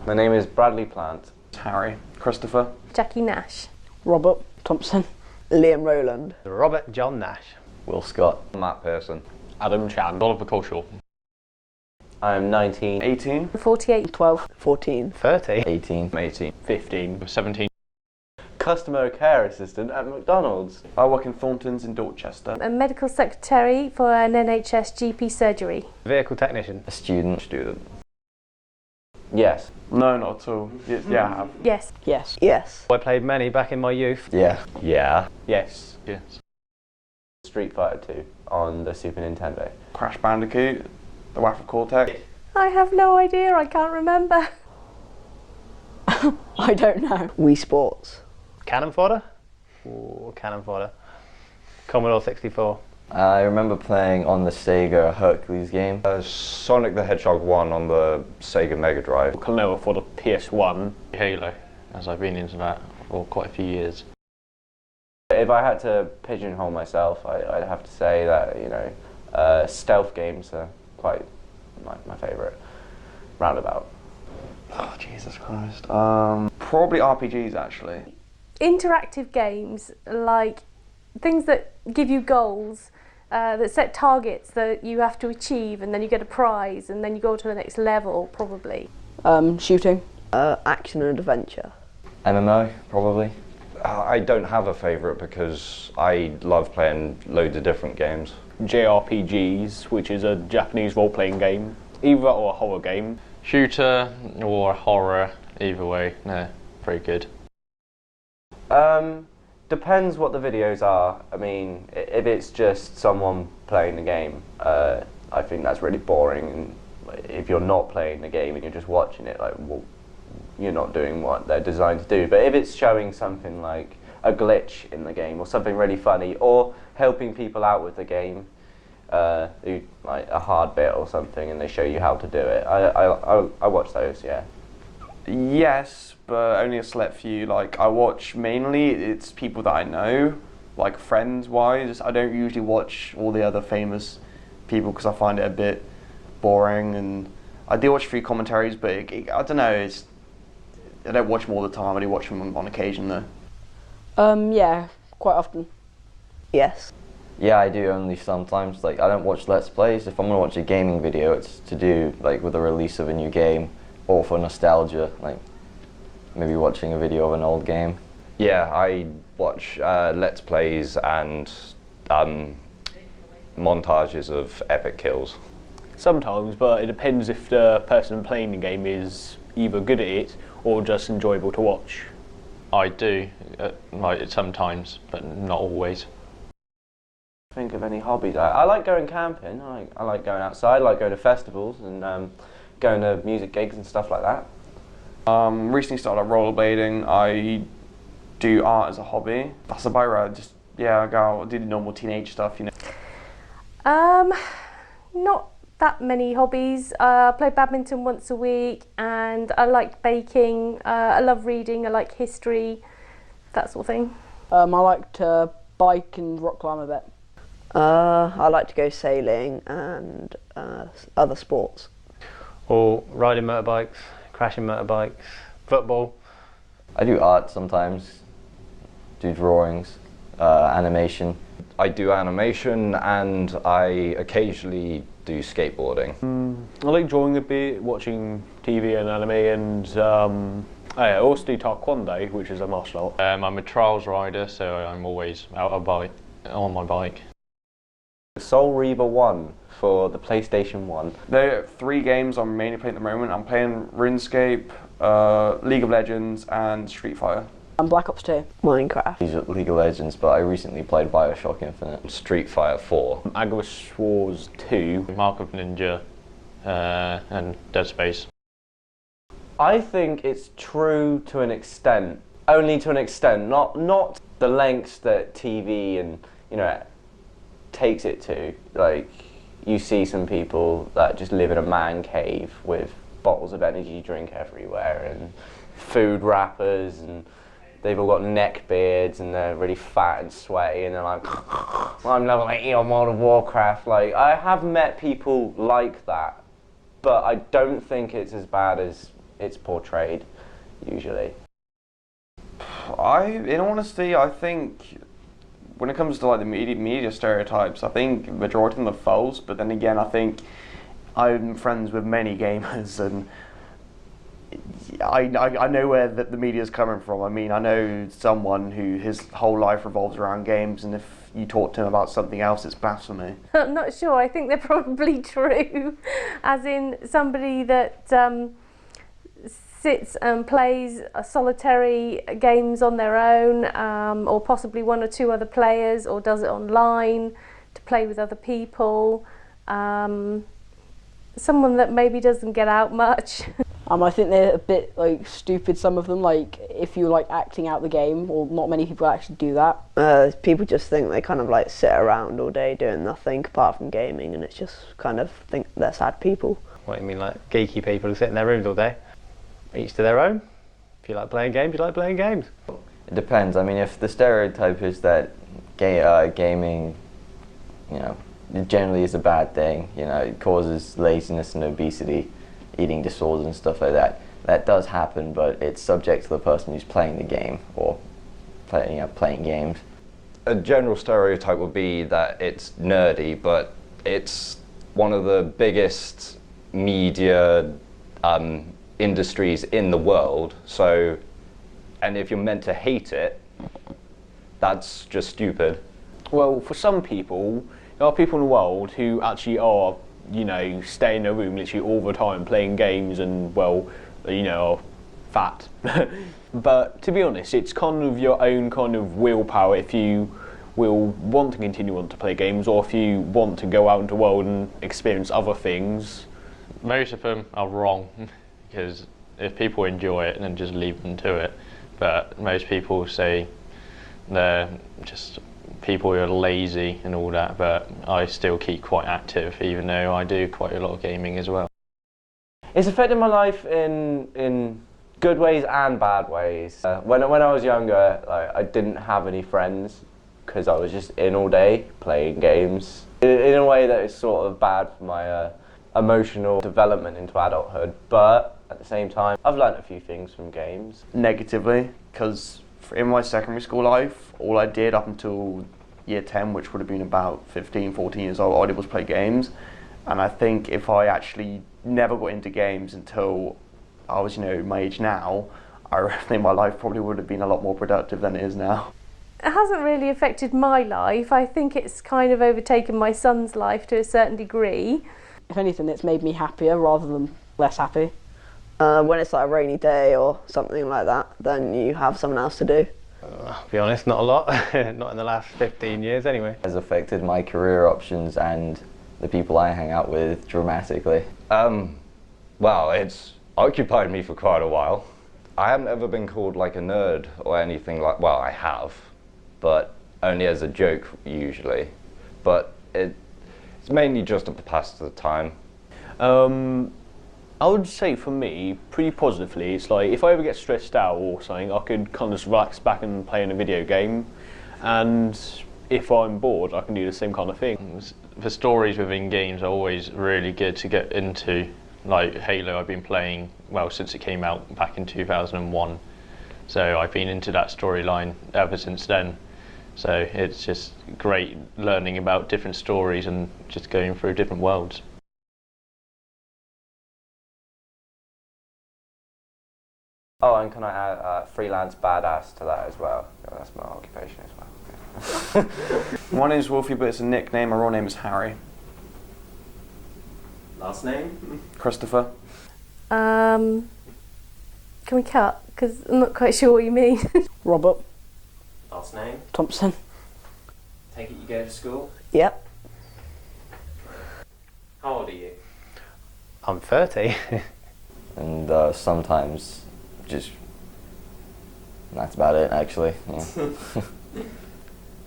My name is Bradley Plant. Harry. Christopher. Jackie Nash. Robert Thompson. Liam Rowland. Robert John Nash. Will Scott. Matt Pearson. Adam Chan. Oliver Culshaw. I'm 19. 18. 48. 12. 14. 30. 18. 18. 15. 17. Customer care assistant at McDonald's. I work in Thornton's in Dorchester. A medical secretary for an NHS GP surgery. Vehicle technician. A student. Student. Yes. No, not at all. Yeah, I have. Yes. Yes. Yes. I played many back in my youth. Yeah. Yeah. Yes. Yes. Street Fighter 2 on the Super Nintendo. Crash Bandicoot. The Wrath of Cortex. I have no idea, I can't remember. I don't know. Wii Sports. Cannon fodder? Ooh, cannon fodder. Commodore 64. I remember playing on the Sega Hercules game. Sonic the Hedgehog 1 on the Sega Mega Drive. Klonoa for the PS1. Halo, as I've been into that for quite a few years. If I had to pigeonhole myself, I'd have to say that, you know, stealth games are quite my favourite. Roundabout. Oh, Jesus Christ. Probably RPGs, actually. Interactive games, like things that give you goals, that set targets that you have to achieve, and then you get a prize, and then you go to the next level, probably. Shooting. Action and adventure. MMO, probably. I don't have a favourite because I love playing loads of different games. JRPGs, which is a Japanese role-playing game, either or a horror game. Shooter or horror, either way, no, very good. Depends what the videos are. I mean, if it's just someone playing the game, I think that's really boring. And if you're not playing the game and you're just watching it, like, well, you're not doing what they're designed to do. But if it's showing something like a glitch in the game or something really funny, or helping people out with the game, like a hard bit or something, and they show you how to do it, I watch those, yeah. Yes, but only a select few. Like, I watch mainly, it's people that I know, like friends-wise. I don't usually watch all the other famous people because I find it a bit boring, and I do watch a few commentaries, but I don't know, I don't watch them all the time. I do watch them on occasion, though. Yeah, quite often. Yes. Yeah, I do only sometimes. Like, I don't watch Let's Plays. If I'm going to watch a gaming video, it's to do, like, with the release of a new game, or for nostalgia, like maybe watching a video of an old game. Yeah, I watch Let's Plays and montages of epic kills. Sometimes, but it depends if the person playing the game is either good at it or just enjoyable to watch. I do, like sometimes, but not always. Think of any hobbies. I like going camping. I like going outside. I like going to festivals and going to music gigs and stuff like that. Recently started rollerblading. I do art as a hobby. That's about right. I go out, do the normal teenage stuff, you know. Not that many hobbies. I play badminton once a week, and I like baking. I love reading. I like history, that sort of thing. I like to bike and rock climb a bit. I like to go sailing and other sports. Or riding motorbikes, crashing motorbikes, football. I do art sometimes, do drawings, animation. I do animation and I occasionally do skateboarding. I like drawing a bit, watching TV and anime, and I also do taekwondo, which is a martial art. I'm a trials rider, so I'm always out on my bike. Soul Reaver 1 for the PlayStation 1. There are 3 games I'm mainly playing at the moment. I'm playing RuneScape, League of Legends, and Street Fighter. And Black Ops 2. Minecraft. These are League of Legends, but I recently played Bioshock Infinite. Street Fighter 4. Agorist Wars 2, Mark of Ninja, and Dead Space. I think it's true to an extent. Only to an extent. Not the lengths that TV and, you know, takes it to. Like, you see some people that just live in a man cave with bottles of energy drink everywhere and food wrappers, and they've all got neck beards and they're really fat and sweaty, and they're like, well, I'm level 80 on World of Warcraft. Like, I have met people like that, but I don't think it's as bad as it's portrayed, usually. In honesty, I think when it comes to like the media stereotypes, I think the majority of them are false. But then again, I think I'm friends with many gamers, and I know where the media's coming from. I mean, I know someone who his whole life revolves around games, and if you talk to him about something else, it's blasphemy. I'm not sure. I think they're probably true. As in somebody that sits and plays solitary games on their own, or possibly one or two other players, or does it online to play with other people. Someone that maybe doesn't get out much. I think they're a bit like stupid, some of them, like if you're like acting out the game, or not many people actually do that. People just think they kind of like sit around all day doing nothing apart from gaming, and it's just kind of think they're sad people. What do you mean, like geeky people who sit in their rooms all day? Each to their own. If you like playing games, you like playing games. It depends. I mean, if the stereotype is that gaming, you know, generally is a bad thing, you know, it causes laziness and obesity, eating disorders and stuff like that. That does happen, but it's subject to the person who's playing the game or playing games. A general stereotype would be that it's nerdy, but it's one of the biggest media industries in the world. So, and if you're meant to hate it, that's just stupid. Well, for some people, there are people in the world who actually are, you know, stay in their room literally all the time playing games and, well, you know, are fat. But to be honest, it's kind of your own kind of willpower if you will want to continue on to play games, or if you want to go out into the world and experience other things. Most of them are wrong, because if people enjoy it, then just leave them to it. But most people say they're just people who are lazy and all that, but I still keep quite active, even though I do quite a lot of gaming as well. It's affected my life in good ways and bad ways. When I was younger, like, I didn't have any friends because I was just in all day playing games. In a way that is sort of bad for my emotional development into adulthood, but at the same time, I've learnt a few things from games. Negatively, because in my secondary school life, all I did up until year 10, which would have been about 15, 14 years old, all I did was play games. And I think if I actually never got into games until I was, you know, my age now, I think my life probably would have been a lot more productive than it is now. It hasn't really affected my life. I think it's kind of overtaken my son's life to a certain degree. If anything, it's made me happier rather than less happy. When it's like a rainy day or something like that, then you have something else to do. To be honest, not a lot. Not in the last 15 years anyway. It has affected my career options and the people I hang out with dramatically. Well, it's occupied me for quite a while. I haven't ever been called like a nerd or anything like, well, I have, but only as a joke usually. But it's mainly just to pass the time. I would say for me, pretty positively, it's like if I ever get stressed out or something, I could kind of just relax back and play in a video game, and if I'm bored, I can do the same kind of thing. The stories within games are always really good to get into. Like Halo, I've been playing, well, since it came out back in 2001, so I've been into that storyline ever since then. So it's just great learning about different stories and just going through different worlds. Oh, and can I add freelance badass to that as well? That's my occupation as well. My name's Wolfie, but it's a nickname. My real name is Harry. Last name? Christopher. Can we cut? Because I'm not quite sure what you mean. Robert Last name? Thompson. Take it you go to school? Yep. How old are you? I'm 30. And sometimes just that's about it actually. Yeah.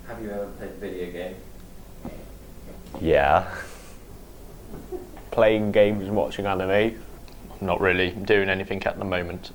Have you ever played a video game? Yeah. Playing games and watching anime. I'm not really doing anything at the moment.